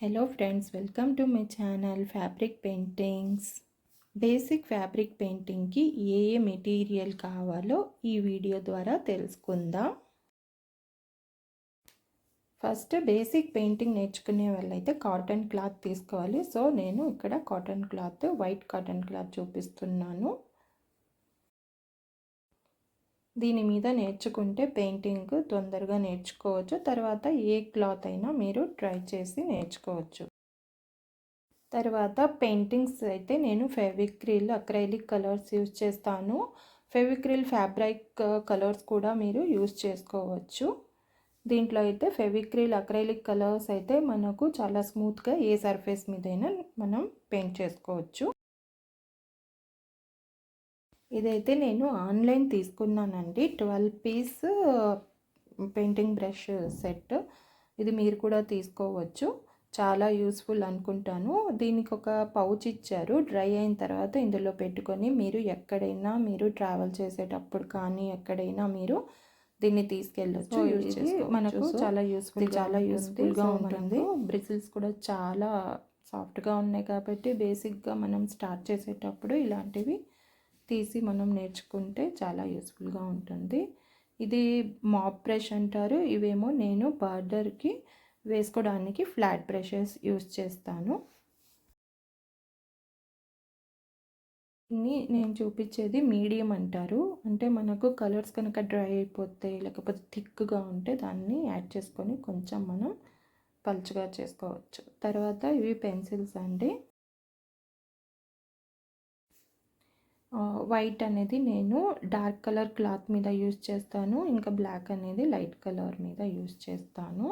Hello friends, welcome to my channel fabric paintings. Basic fabric పెయింటింగ్కి ఏ material కావాలో ఈ వీడియో ద్వారా తెలుసుకుందాం. ఫస్ట్ బేసిక్ పెయింటింగ్ నేర్చుకునే వాళ్ళైతే కాటన్ క్లాత్ తీసుకోవాలి. సో నేను ఇక్కడ cotton cloth, white cotton cloth చూపిస్తున్నాను. దీని మీద నేర్చుకుంటే పెయింటింగ్ తొందరగా నేర్చుకోవచ్చు. తర్వాత ఏ క్లాత్ అయినా మీరు ట్రై చేసి నేర్చుకోవచ్చు. తర్వాత పెయింటింగ్స్ అయితే నేను ఫెవిక్రిల్, అక్రైలిక్ కలర్స్ యూజ్ చేస్తాను. ఫెవిక్రిల్ ఫ్యాబ్రిక్ కలర్స్ కూడా మీరు యూజ్ చేసుకోవచ్చు. దీంట్లో అయితే ఫెవిక్రిల్, అక్రైలిక్ కలర్స్ అయితే మనకు చాలా స్మూత్గా ఏ సర్ఫేస్ మీదైనా మనం పెయింట్ చేసుకోవచ్చు. ఇదైతే నేను ఆన్లైన్ తీసుకున్నానండి. 12 పీస్ పెయింటింగ్ బ్రష్ సెట్. ఇది మీరు కూడా తీసుకోవచ్చు. చాలా యూస్ఫుల్ అనుకుంటాను. దీనికి ఒక పౌచ్ ఇచ్చారు. డ్రై అయిన తర్వాత ఇందులో పెట్టుకొని మీరు ఎక్కడైనా మీరు ట్రావెల్ చేసేటప్పుడు కానీ ఎక్కడైనా మీరు దీన్ని తీసుకెళ్ళచ్చు. యూజ్ చేసుకోవచ్చు. మనకు చాలా యూస్ఫుల్గా ఉంటుంది. బ్రిసిల్స్ కూడా చాలా సాఫ్ట్గా ఉన్నాయి కాబట్టి బేసిక్గా మనం స్టార్ట్ చేసేటప్పుడు ఇలాంటివి తీసి మనం నేర్చుకుంటే చాలా యూస్ఫుల్గా ఉంటుంది. ఇది మాప్ బ్రష్ అంటారు. ఇవేమో నేను బార్డర్కి వేసుకోవడానికి ఫ్లాట్ బ్రషెస్ యూస్ చేస్తాను. నేను చూపించేది మీడియం అంటారు. అంటే మనకు కలర్స్ కనుక డ్రై అయిపోతే లేకపోతే థిక్గా ఉంటే దాన్ని యాడ్ చేసుకొని కొంచెం మనం పలుచగా చేసుకోవచ్చు. తర్వాత ఇవి పెన్సిల్స్ అండి. వైట్ అనేది నేను డార్క్ కలర్ క్లాత్ మీద యూజ్ చేస్తాను. ఇంకా బ్లాక్ అనేది లైట్ కలర్ మీద యూజ్ చేస్తాను.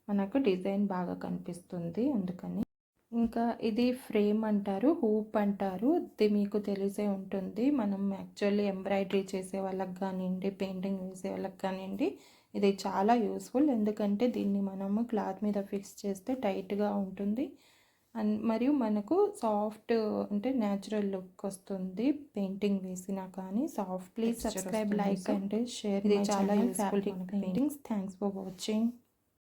మనకు డిజైన్ బాగా కనిపిస్తుంది అందుకని. ఇంకా ఇది ఫ్రేమ్ అంటారు, హూప్ అంటారు. ఇది మీకు తెలిసే ఉంటుంది. మనం యాక్చువల్లీ ఎంబ్రాయిడరీ చేసే వాళ్ళకి కానివ్వండి, పెయింటింగ్ వేసే వాళ్ళకి కానివ్వండి, ఇది చాలా యూస్ఫుల్. ఎందుకంటే దీన్ని మనము క్లాత్ మీద ఫిక్స్ చేస్తే టైట్గా ఉంటుంది. మరియు మనకు సాఫ్ట్ అంటే న్యాచురల్ లుక్ వస్తుంది పెయింటింగ్ వేసినా కానీ. Soft. Please subscribe, like and share. ఇది చాలా useful paintings. Thanks for watching.